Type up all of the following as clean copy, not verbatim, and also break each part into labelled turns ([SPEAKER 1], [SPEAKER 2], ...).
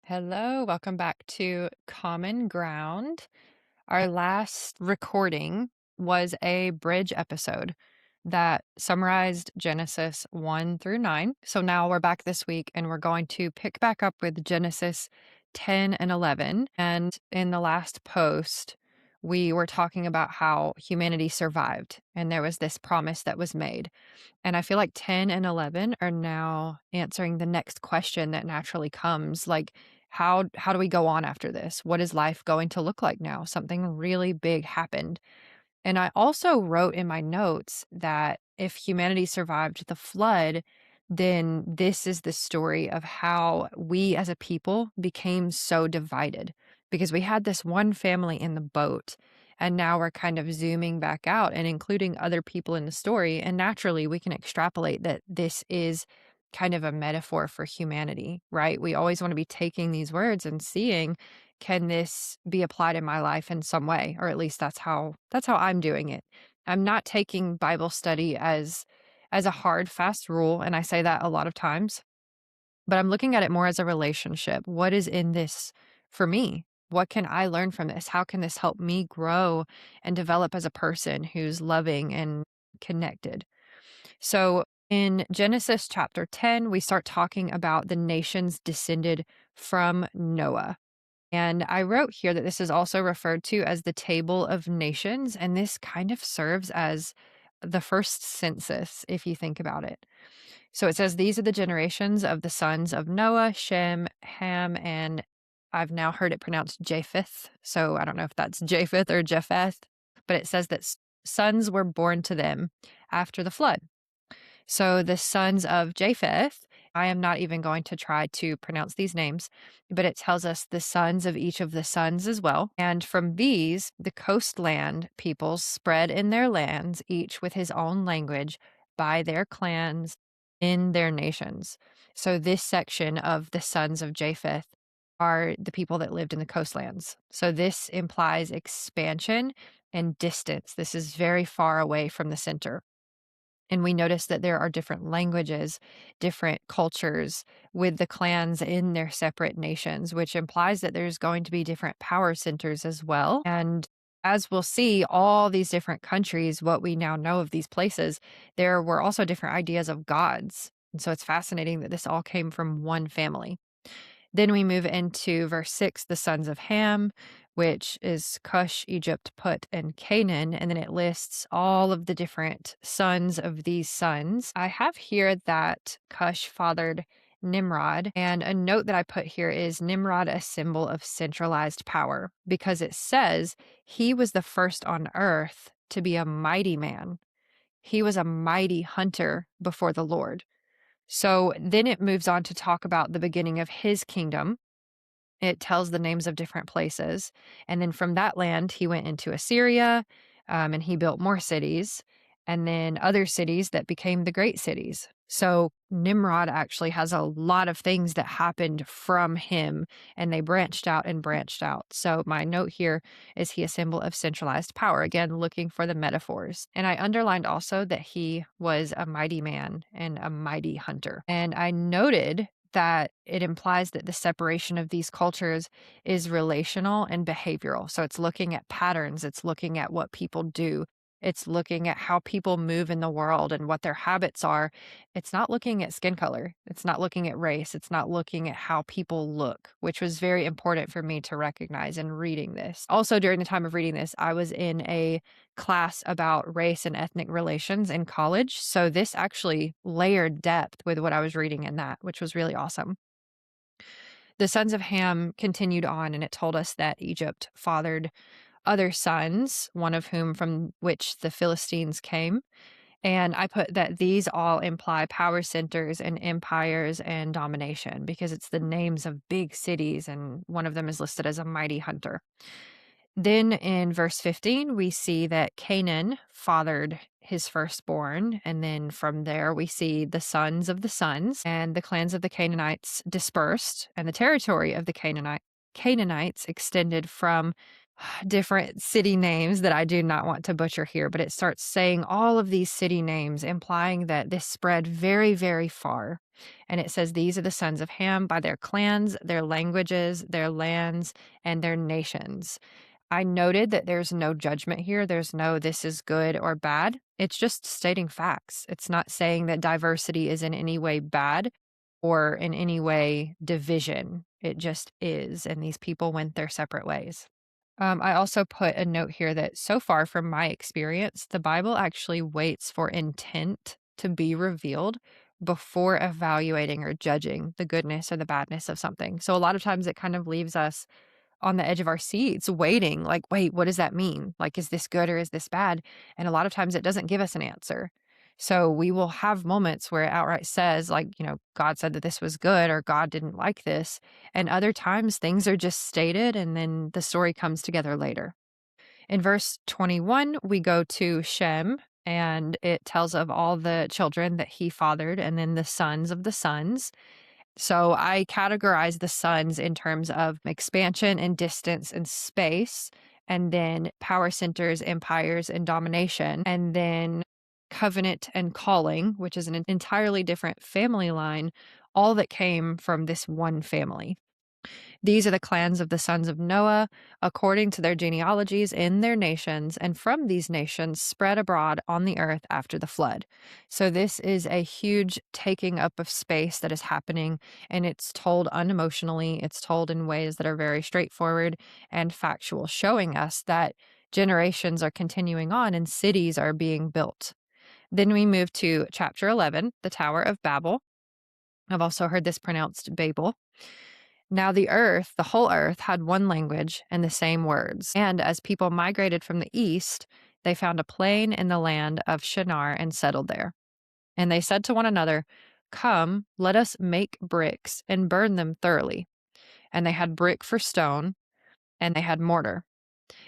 [SPEAKER 1] Hello, welcome back to Common Ground. Our last recording was a bridge episode that summarized Genesis 1 through 9. So now we're back this week and we're going to pick back up with Genesis 10 and 11. And in the last post, we were talking about how humanity survived and there was this promise that was made. And I feel like 10 and 11 are now answering the next question that naturally comes, like how do we go on after this? What is life going to look like now? Something really big happened. And I also wrote in my notes that if humanity survived the flood, then this is the story of how we as a people became so divided because we had this one family in the boat. And now we're kind of zooming back out and including other people in the story. And naturally, we can extrapolate that this is kind of a metaphor for humanity, right? We always want to be taking these words and seeing, can this be applied in my life in some way? Or at least that's how I'm doing it. I'm not taking Bible study as a hard, fast rule, and I say that a lot of times, but I'm looking at it more as a relationship. What is in this for me? What can I learn from this? How can this help me grow and develop as a person who's loving and connected? So in Genesis chapter 10, we start talking about the nations descended from Noah. And I wrote here that this is also referred to as the Table of Nations, and this kind of serves as the first census, if you think about it. So it says, these are the generations of the sons of Noah, Shem, Ham, and I've now heard it pronounced Japheth. So I don't know if that's Japheth or Japheth, but it says that sons were born to them after the flood. So the sons of Japheth, I am not even going to try to pronounce these names, but it tells us the sons of each of the sons as well. And from these, the coastland peoples spread in their lands, each with his own language, by their clans in their nations. So this section of the sons of Japheth are the people that lived in the coastlands. So this implies expansion and distance. This is very far away from the center. And we notice that there are different languages, different cultures with the clans in their separate nations, which implies that there's going to be different power centers as well. And as we'll see, all these different countries, what we now know of these places, there were also different ideas of gods. And so it's fascinating that this all came from one family. Then we move into verse 6, the sons of Ham, which is Cush, Egypt, Put, and Canaan. And then it lists all of the different sons of these sons. I have here that Cush fathered Nimrod. And a note that I put here is Nimrod, a symbol of centralized power, because it says he was the first on earth to be a mighty man. He was a mighty hunter before the Lord. So then it moves on to talk about the beginning of his kingdom. It tells the names of different places. And then from that land, he went into Assyria, and he built more cities, and then other cities that became the great cities. So Nimrod actually has a lot of things that happened from him, and they branched out and branched out. So my note here is he a symbol of centralized power? Again, looking for the metaphors. And I underlined also that he was a mighty man and a mighty hunter. And I noted that it implies that the separation of these cultures is relational and behavioral. So it's looking at patterns, it's looking at what people do, it's looking at how people move in the world and what their habits are. It's not looking at skin color, it's not looking at race, it's not looking at how people look, which was very important for me to recognize in reading this. Also, during the time of reading this, I was in a class about race and ethnic relations in college. So this actually layered depth with what I was reading in that, which was really awesome. The sons of Ham continued on, and it told us that Egypt fathered other sons, one of whom from which the Philistines came. And I put that these all imply power centers and empires and domination because it's the names of big cities, and one of them is listed as a mighty hunter. Then in verse 15, we see that Canaan fathered his firstborn. And then from there, we see the sons of the sons, and the clans of the Canaanites dispersed, and the territory of the Canaanites extended from different city names that I do not want to butcher here, but it starts saying all of these city names, implying that this spread very, very far. And it says, "These are the sons of Ham by their clans, their languages, their lands, and their nations." I noted that there's no judgment here. There's no this is good or bad. It's just stating facts. It's not saying that diversity is in any way bad or in any way division. It just is. And these people went their separate ways. I also put a note here that so far from my experience, the Bible actually waits for intent to be revealed before evaluating or judging the goodness or the badness of something. So a lot of times it kind of leaves us on the edge of our seats waiting, like, wait, what does that mean? Like, is this good or is this bad? And a lot of times it doesn't give us an answer. So we will have moments where it outright says, like, God said that this was good or God didn't like this. And other times things are just stated and then the story comes together later. In verse 21, we go to Shem and it tells of all the children that he fathered and then the sons of the sons. So I categorize the sons in terms of expansion and distance and space, and then power centers, empires, and domination, and then covenant and calling, which is an entirely different family line, all that came from this one family. These are the clans of the sons of Noah, according to their genealogies in their nations, and from these nations spread abroad on the earth after the flood. So, this is a huge taking up of space that is happening, and it's told unemotionally. It's told in ways that are very straightforward and factual, showing us that generations are continuing on and cities are being built. Then we move to chapter 11, the Tower of Babel. I've also heard this pronounced Babel. Now, the earth, the whole earth, had one language and the same words. And as people migrated from the east, they found a plain in the land of Shinar and settled there. And they said to one another, "Come, let us make bricks and burn them thoroughly." And they had brick for stone, and they had mortar.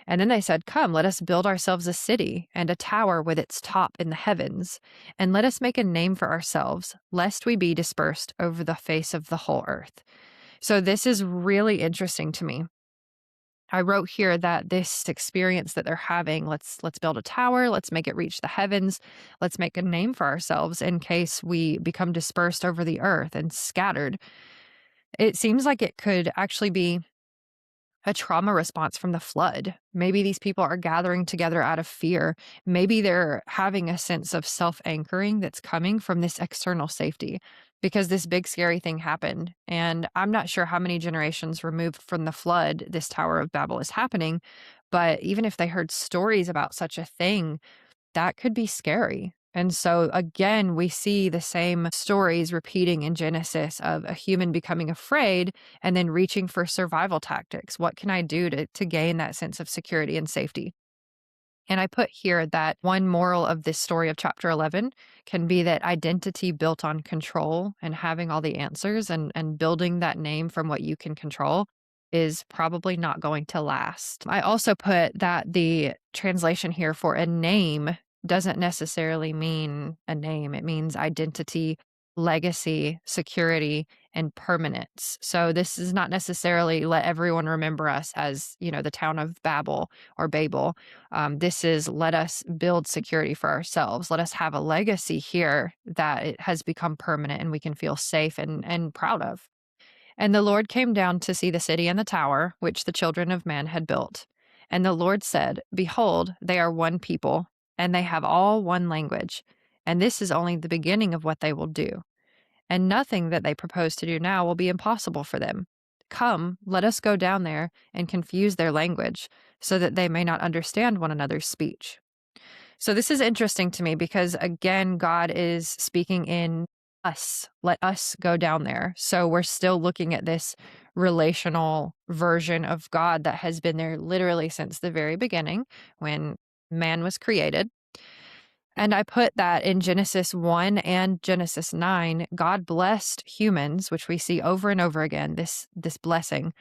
[SPEAKER 1] And then they said, "Come, let us build ourselves a city and a tower with its top in the heavens, and let us make a name for ourselves, lest we be dispersed over the face of the whole earth." So this is really interesting to me. I wrote here that this experience that they're having, let's build a tower, let's make it reach the heavens, let's make a name for ourselves in case we become dispersed over the earth and scattered. It seems like it could actually be a trauma response from the flood. Maybe these people are gathering together out of fear. Maybe they're having a sense of self anchoring that's coming from this external safety because this big scary thing happened. And I'm not sure how many generations removed from the flood this Tower of Babel is happening. But even if they heard stories about such a thing, that could be scary. And so, again, we see the same stories repeating in Genesis of a human becoming afraid and then reaching for survival tactics. What can I do to gain that sense of security and safety? And I put here that one moral of this story of chapter 11 can be that identity built on control and having all the answers and building that name from what you can control is probably not going to last. I also put that the translation here for a name doesn't necessarily mean a name, it means identity, legacy, security, and permanence. So this is not necessarily let everyone remember us as, the town of Babel or Babel. This is let us build security for ourselves. Let us have a legacy here that it has become permanent and we can feel safe and proud of. And the Lord came down to see the city and the tower, which the children of man had built. And the Lord said, "Behold, they are one people, and they have all one language. And this is only the beginning of what they will do. And nothing that they propose to do now will be impossible for them. Come, let us go down there and confuse their language, so that they may not understand one another's speech." So this is interesting to me because, again, God is speaking in us. Let us go down there. So we're still looking at this relational version of God that has been there literally since the very beginning when man was created. And I put that in Genesis 1 and Genesis 9, God blessed humans, which we see over and over again, this blessing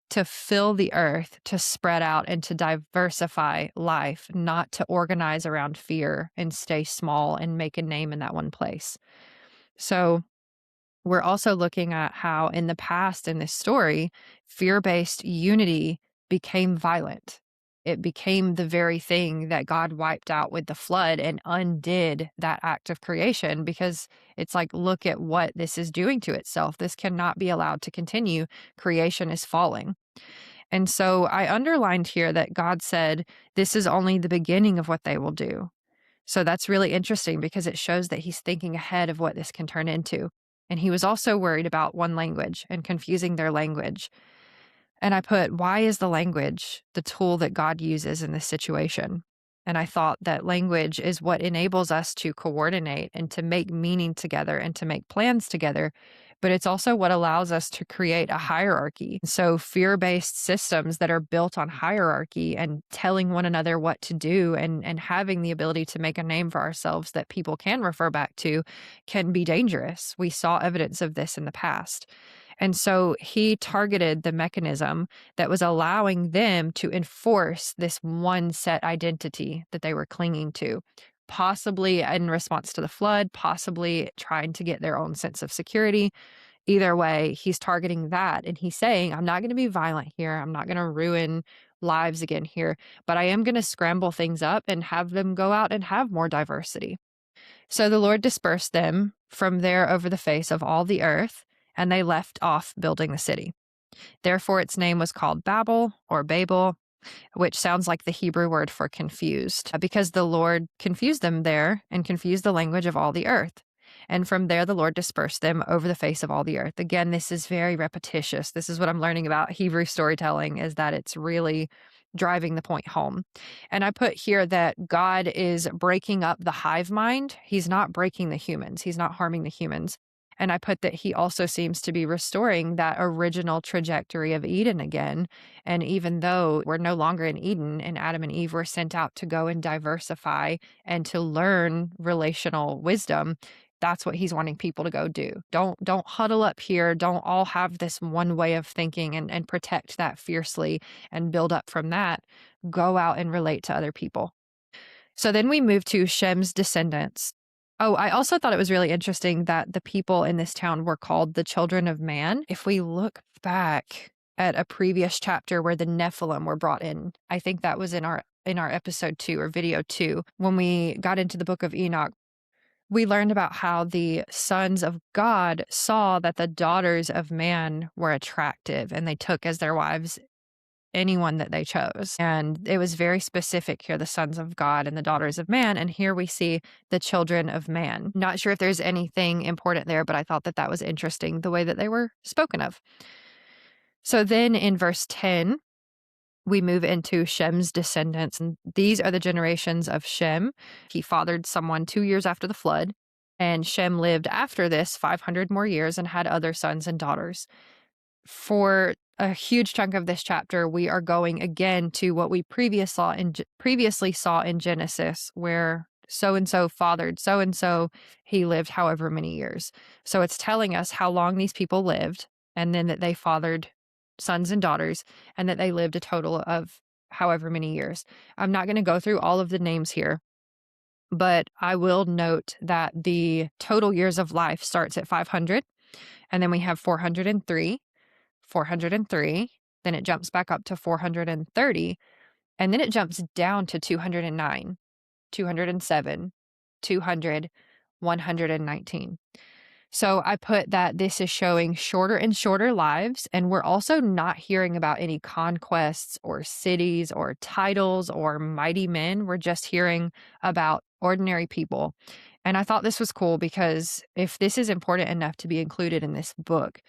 [SPEAKER 1] to fill the earth, to spread out and to diversify life, not to organize around fear and stay small and make a name in that one place. So we're also looking at how in the past in this story, fear-based unity became violent. it became the very thing that God wiped out with the flood and undid that act of creation, because it's like, look at what this is doing to itself. This cannot be allowed to continue. Creation is falling. And so I underlined here that God said, this is only the beginning of what they will do. So that's really interesting because it shows that he's thinking ahead of what this can turn into. And he was also worried about one language and confusing their language. And I put, why is the language the tool that God uses in this situation? And I thought that language is what enables us to coordinate and to make meaning together and to make plans together. But it's also what allows us to create a hierarchy. So, fear based systems that are built on hierarchy and telling one another what to do, and having the ability to make a name for ourselves that people can refer back to, can be dangerous. We saw evidence of this in the past. And so he targeted the mechanism that was allowing them to enforce this one set identity that they were clinging to, possibly in response to the flood, possibly trying to get their own sense of security. Either way, he's targeting that. And he's saying, I'm not going to be violent here. I'm not going to ruin lives again here, but I am going to scramble things up and have them go out and have more diversity. So the Lord dispersed them from there over the face of all the earth, and they left off building the city. Therefore, its name was called Babel or Babel, which sounds like the Hebrew word for confused, because the Lord confused them there and confused the language of all the earth. And from there, the Lord dispersed them over the face of all the earth. Again, this is very repetitious. This is what I'm learning about Hebrew storytelling, is that it's really driving the point home. And I put here that God is breaking up the hive mind. He's not breaking the humans. He's not harming the humans. And I put that he also seems to be restoring that original trajectory of Eden again. And even though we're no longer in Eden and Adam and Eve were sent out to go and diversify and to learn relational wisdom, that's what he's wanting people to go do. Don't huddle up here. Don't all have this one way of thinking and protect that fiercely and build up from that. Go out and relate to other people. So then we move to Shem's descendants. Oh, I also thought it was really interesting that the people in this town were called the children of man. If we look back at a previous chapter where the Nephilim were brought in, I think that was in our episode 2 or video 2, when we got into the book of Enoch. We learned about how the sons of God saw that the daughters of man were attractive, and they took as their wives anyone that they chose. And it was very specific here, the sons of God and the daughters of man. And here we see the children of man. Not sure if there's anything important there, but I thought that that was interesting, the way that they were spoken of. So then in verse 10, we move into Shem's descendants. And these are the generations of Shem. He fathered someone 2 years after the flood. And Shem lived after this 500 more years and had other sons and daughters. For a huge chunk of this chapter, we are going again to what we previously saw in Genesis, where so and so fathered so and so, he lived however many years. So it's telling us how long these people lived, and then that they fathered sons and daughters, and that they lived a total of however many years. I'm not going to go through all of the names here, but I will note that the total years of life starts at 500, and then we have 403. 403, then it jumps back up to 430, and then it jumps down to 209, 207, 200, 119. So I put that this is showing shorter and shorter lives, and we're also not hearing about any conquests or cities or titles or mighty men. We're just hearing about ordinary people. And I thought this was cool because if this is important enough to be included in this book,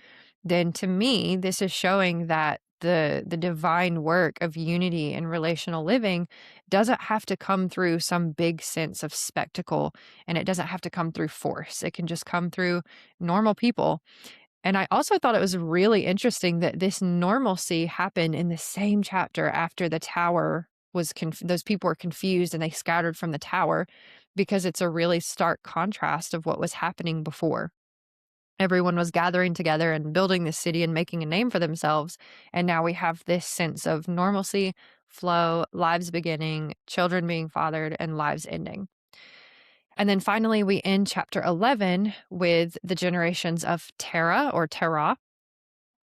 [SPEAKER 1] then to me, this is showing that the divine work of unity and relational living doesn't have to come through some big sense of spectacle, and it doesn't have to come through force. It can just come through normal people. And I also thought it was really interesting that this normalcy happened in the same chapter after the tower was those people were confused and they scattered from the tower, because it's a really stark contrast of what was happening before. Everyone was gathering together and building this city and making a name for themselves. And now we have this sense of normalcy, flow, lives beginning, children being fathered, and lives ending. And then finally, we end chapter 11 with the generations of Terah or Terah.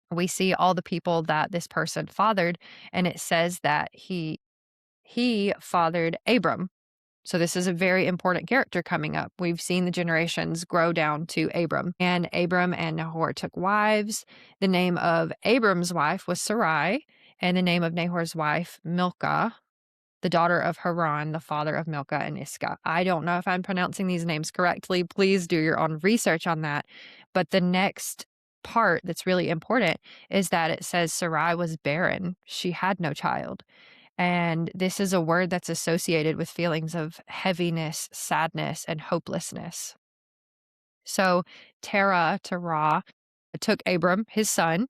[SPEAKER 1] We see all the people that this person fathered, and it says that he fathered Abram. So this is a very important character coming up. We've seen the generations grow down to Abram. And Abram and Nahor took wives. The name of Abram's wife was Sarai, and the name of Nahor's wife, Milcah, the daughter of Haran, the father of Milcah and Iscah. I don't know if I'm pronouncing these names correctly. Please do your own research on that. But the next part that's really important is that it says Sarai was barren. She had no child. And this is a word that's associated with feelings of heaviness, sadness, and hopelessness. So Terah took Abram, his son,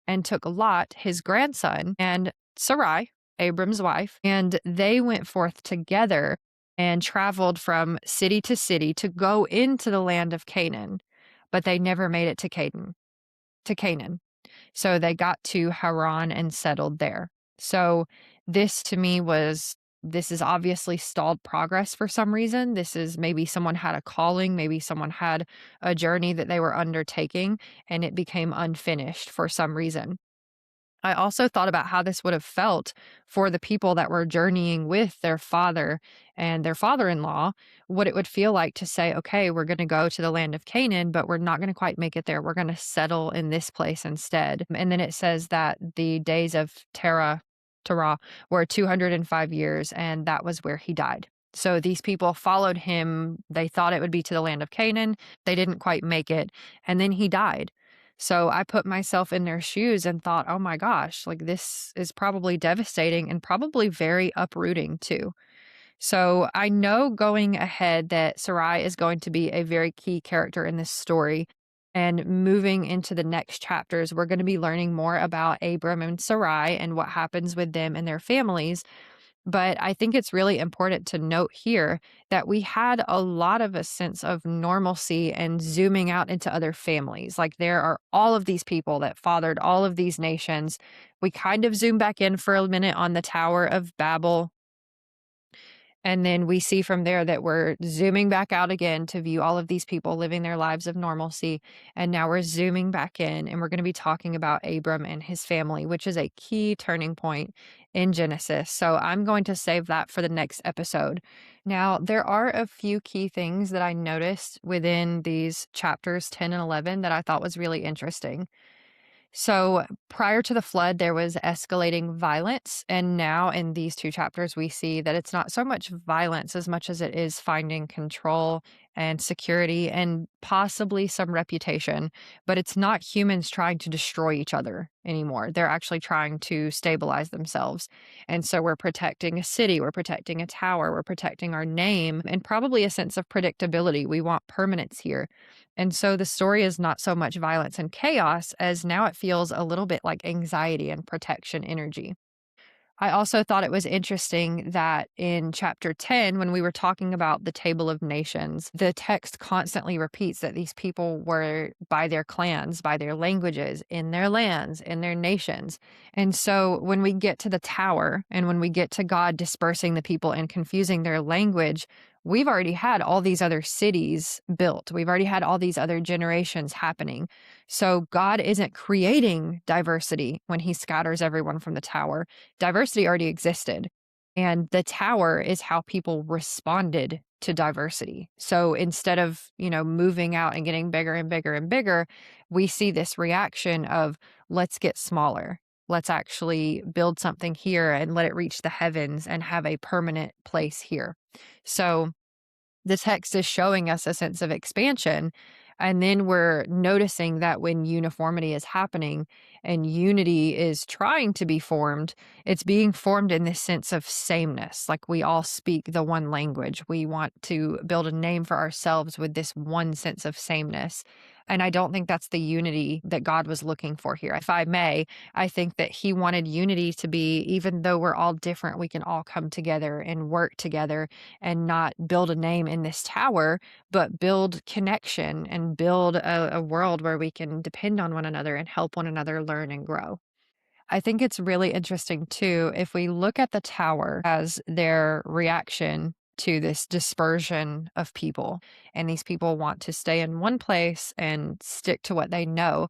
[SPEAKER 1] and took Lot, his grandson, and Sarai, Abram's wife, and they went forth together and traveled from city to city to go into the land of Canaan, but they never made it to Canaan. So they got to Haran and settled there. So this to me was this is obviously stalled progress for some reason. This is maybe someone had a calling, maybe someone had a journey that they were undertaking and it became unfinished for some reason. I also thought about how this would have felt for the people that were journeying with their father and their father in law, what it would feel like to say, okay, we're going to go to the land of Canaan, but we're not going to quite make it there. We're going to settle in this place instead. And then it says that the days of Terah were 205 years, and that was where he died. So these people followed him. They thought it would be to the land of Canaan. They didn't quite make it. And then he died. So I put myself in their shoes and thought, oh my gosh, like this is probably devastating and probably very uprooting too. So I know going ahead that Sarai is going to be a very key character in this story. And moving into the next chapters, we're going to be learning more about Abram and Sarai and what happens with them and their families. But I think it's really important to note here that we had a lot of a sense of normalcy and zooming out into other families. Like there are all of these people that fathered all of these nations. We kind of zoom back in for a minute on the Tower of Babel, and then we see from there that we're zooming back out again to view all of these people living their lives of normalcy. And now we're zooming back in and we're going to be talking about Abram and his family, which is a key turning point in Genesis. So I'm going to save that for the next episode. Now, there are a few key things that I noticed within these chapters 10 and 11 that I thought was really interesting. So prior to the flood, there was escalating violence. And now in these two chapters, we see that it's not so much violence as much as it is finding control and security and possibly some reputation. But it's not humans trying to destroy each other anymore. They're actually trying to stabilize themselves. And so we're protecting a city, we're protecting a tower, we're protecting our name, and probably a sense of predictability. We want permanence here. And so the story is not so much violence and chaos as now it feels a little bit like anxiety and protection energy. I also thought it was interesting that in chapter 10, when we were talking about the Table of Nations, the text constantly repeats that these people were by their clans, by their languages, in their lands, in their nations. And so when we get to the tower and when we get to God dispersing the people and confusing their language, we've already had all these other cities built. We've already had all these other generations happening. So God isn't creating diversity when he scatters everyone from the tower. Diversity already existed. And the tower is how people responded to diversity. So instead of, moving out and getting bigger and bigger and bigger, we see this reaction of let's get smaller. Let's actually build something here and let it reach the heavens and have a permanent place here. So the text is showing us a sense of expansion. And then we're noticing that when uniformity is happening and unity is trying to be formed, it's being formed in this sense of sameness. Like we all speak the one language. We want to build a name for ourselves with this one sense of sameness. And I don't think that's the unity that God was looking for here. If I may, I think that he wanted unity to be, even though we're all different, we can all come together and work together and not build a name in this tower, but build connection and build a world where we can depend on one another and help one another learn and grow. I think it's really interesting too, if we look at the tower as their reaction to this dispersion of people, and these people want to stay in one place and stick to what they know.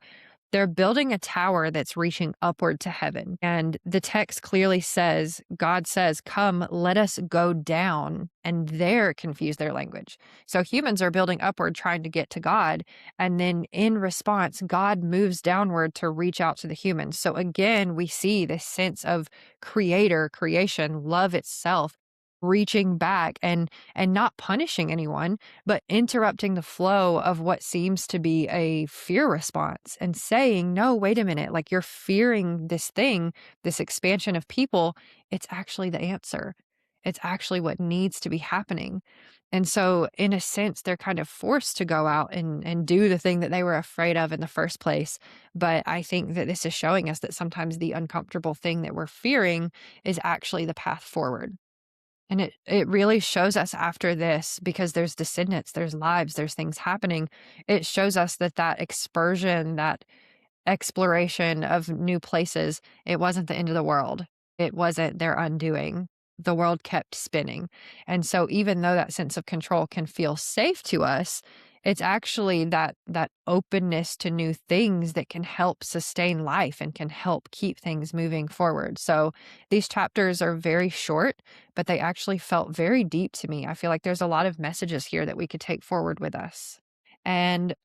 [SPEAKER 1] They're building a tower that's reaching upward to heaven. And the text clearly says, God says, "Come, let us go down." And they're confused their language. So humans are building upward, trying to get to God. And then in response, God moves downward to reach out to the humans. So again, we see this sense of creator, creation, love itself reaching back and not punishing anyone, but interrupting the flow of what seems to be a fear response and saying, no, wait a minute, like you're fearing this thing, this expansion of people. It's actually the answer. It's actually what needs to be happening. And so, in a sense, they're kind of forced to go out and do the thing that they were afraid of in the first place. But I think that this is showing us that sometimes the uncomfortable thing that we're fearing is actually the path forward. And it really shows us after this, because there's descendants, there's lives, there's things happening. It shows us that that expersion, that exploration of new places, it wasn't the end of the world. It wasn't their undoing. The world kept spinning. And so even though that sense of control can feel safe to us, it's actually that openness to new things that can help sustain life and can help keep things moving forward. So these chapters are very short, but they actually felt very deep to me. I feel like there's a lot of messages here that we could take forward with us. And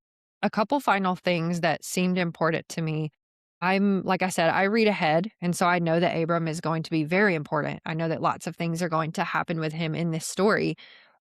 [SPEAKER 1] a couple final things that seemed important to me. Like I said, I read ahead. And so I know that Abram is going to be very important. I know that lots of things are going to happen with him in this story.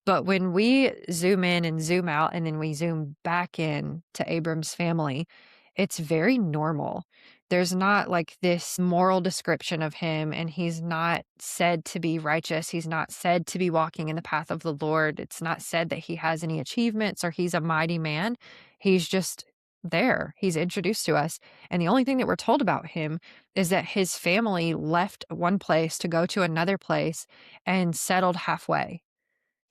[SPEAKER 1] But when we zoom in and zoom out, and then we zoom back in to Abram's family, it's very normal. There's not like this moral description of him, and he's not said to be righteous. He's not said to be walking in the path of the Lord. It's not said that he has any achievements or he's a mighty man. He's just there. He's introduced to us. And the only thing that we're told about him is that his family left one place to go to another place and settled halfway.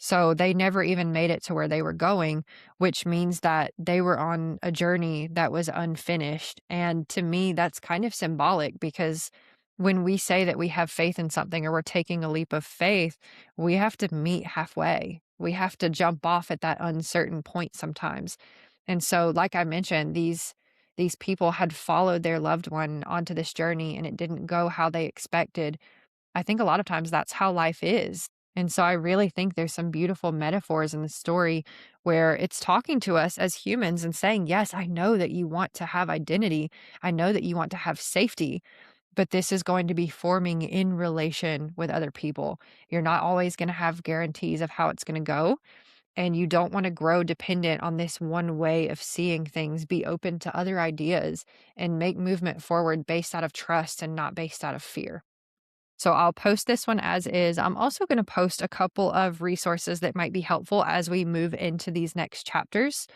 [SPEAKER 1] So they never even made it to where they were going, which means that they were on a journey that was unfinished. And to me, that's kind of symbolic, because when we say that we have faith in something or we're taking a leap of faith, we have to meet halfway. We have to jump off at that uncertain point sometimes. And so, like I mentioned, these people had followed their loved one onto this journey and it didn't go how they expected. I think a lot of times that's how life is. And so I really think there's some beautiful metaphors in the story where it's talking to us as humans and saying, yes, I know that you want to have identity. I know that you want to have safety, but this is going to be forming in relation with other people. You're not always going to have guarantees of how it's going to go. And you don't want to grow dependent on this one way of seeing things. Be open to other ideas and make movement forward based out of trust and not based out of fear. So I'll post this one as is. I'm also going to post a couple of resources that might be helpful as we move into these next chapters.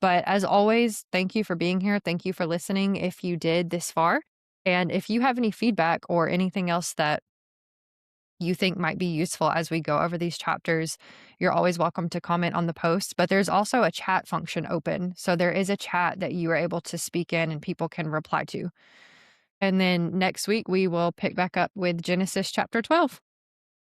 [SPEAKER 1] But as always, thank you for being here. Thank you for listening if you did this far. And if you have any feedback or anything else that you think might be useful as we go over these chapters, you're always welcome to comment on the post. But there's also a chat function open. So there is a chat that you are able to speak in and people can reply to. And then next week, we will pick back up with Genesis chapter 12.